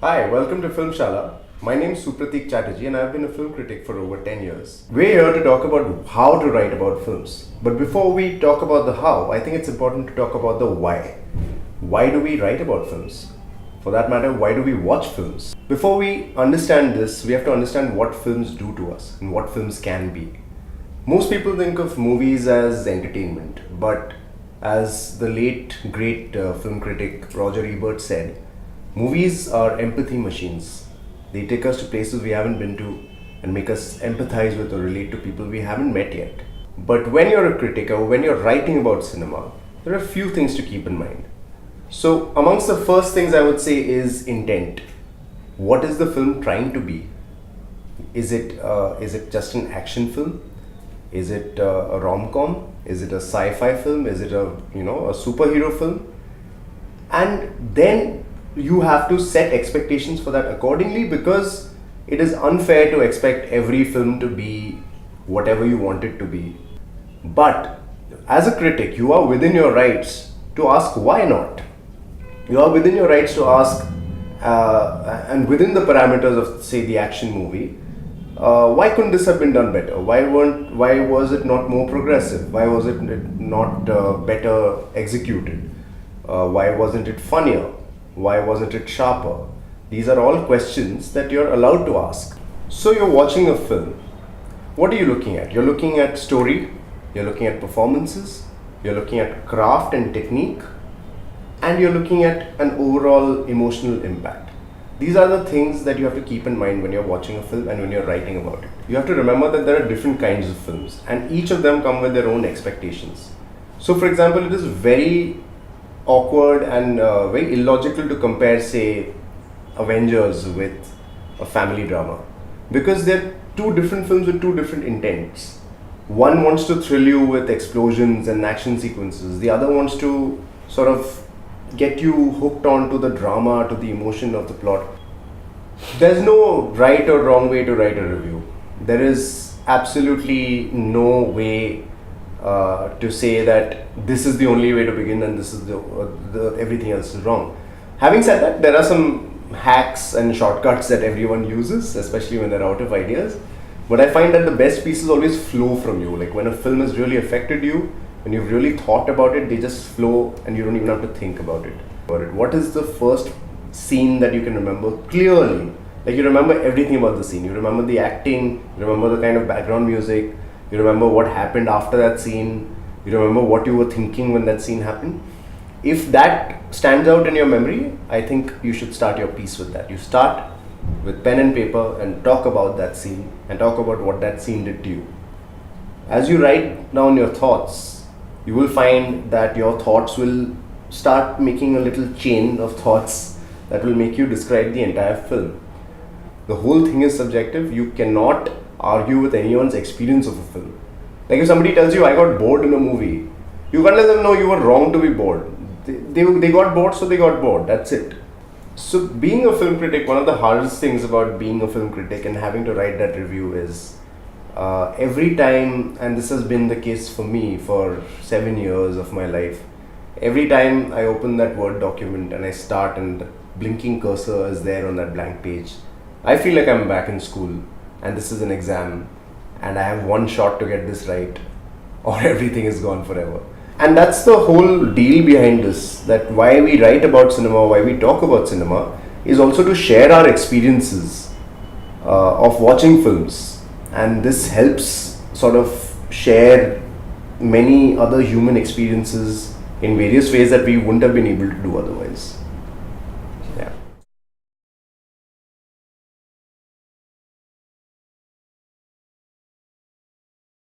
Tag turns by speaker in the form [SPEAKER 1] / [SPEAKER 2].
[SPEAKER 1] Hi, welcome to FilmShala. My name is Suprateek Chatterjee and I've been a film critic for over 10 years. We're here to talk about how to write about films. But before we talk about the how, I think it's important to talk about the why. Why do we write about films? For that matter, why do we watch films? Before we understand this, we have to understand what films do to us and what films can be. Most people think of movies as entertainment, but as the late great film critic Roger Ebert said, movies are empathy machines. They take us to places we haven't been to and make us empathize with or relate to people we haven't met yet. But when you're a critic or when you're writing about cinema, there are a few things to keep in mind. So, amongst the first things I would say is intent. What is the film trying to be? Is it just an action film? Is it a rom-com? Is it a sci-fi film? Is it a superhero film? And then you have to set expectations for that accordingly, because it is unfair to expect every film to be whatever you want it to be. But as a critic, you are within your rights to ask why not. You are within your rights to ask, and within the parameters of, say, the action movie, why couldn't this have been done better? Why was it not more progressive? Why was it not better executed? Why wasn't it funnier? Why wasn't it sharper? These are all questions that you're allowed to ask. So you're watching a film. What are you looking at? You're looking at story, you're looking at performances, you're looking at craft and technique, and you're looking at an overall emotional impact. These are the things that you have to keep in mind when you're watching a film and when you're writing about it. You have to remember that there are different kinds of films and each of them come with their own expectations. So for example, it is very awkward and very illogical to compare, say, Avengers with a family drama, because they're two different films with two different intents. One wants to thrill you with explosions and action sequences, the other wants to sort of get you hooked onto the drama, to the emotion of the plot. There's no right or wrong way to write a review. There is absolutely no way to say that this is the only way to begin and this is the everything else is wrong. Having said that, there are some hacks and shortcuts that everyone uses, especially when they're out of ideas. But I find that the best pieces always flow from you. Like when a film has really affected you, when you've really thought about it, they just flow and you don't even have to think about it. What is the first scene that you can remember clearly? Like you remember everything about the scene. You remember the acting, you remember the kind of background music, you remember what happened after that scene, you remember what you were thinking when that scene happened. If that stands out in your memory, I think you should start your piece with that. You start with pen and paper and talk about that scene and talk about what that scene did to you. As you write down your thoughts, you will find that your thoughts will start making a little chain of thoughts that will make you describe the entire film. The whole thing is subjective. You cannot argue with anyone's experience of a film. Like if somebody tells you, I got bored in a movie, you can't let them know you were wrong to be bored. They got bored, so they got bored. That's it. So being a film critic, one of the hardest things about being a film critic and having to write that review is every time, and this has been the case for me for 7 years of my life, every time I open that Word document and I start and the blinking cursor is there on that blank page, I feel like I'm back in school and this is an exam and I have one shot to get this right or everything is gone forever. And that's the whole deal behind this, that why we write about cinema, why we talk about cinema, is also to share our experiences of watching films. And this helps sort of share many other human experiences in various ways that we wouldn't have been able to do otherwise.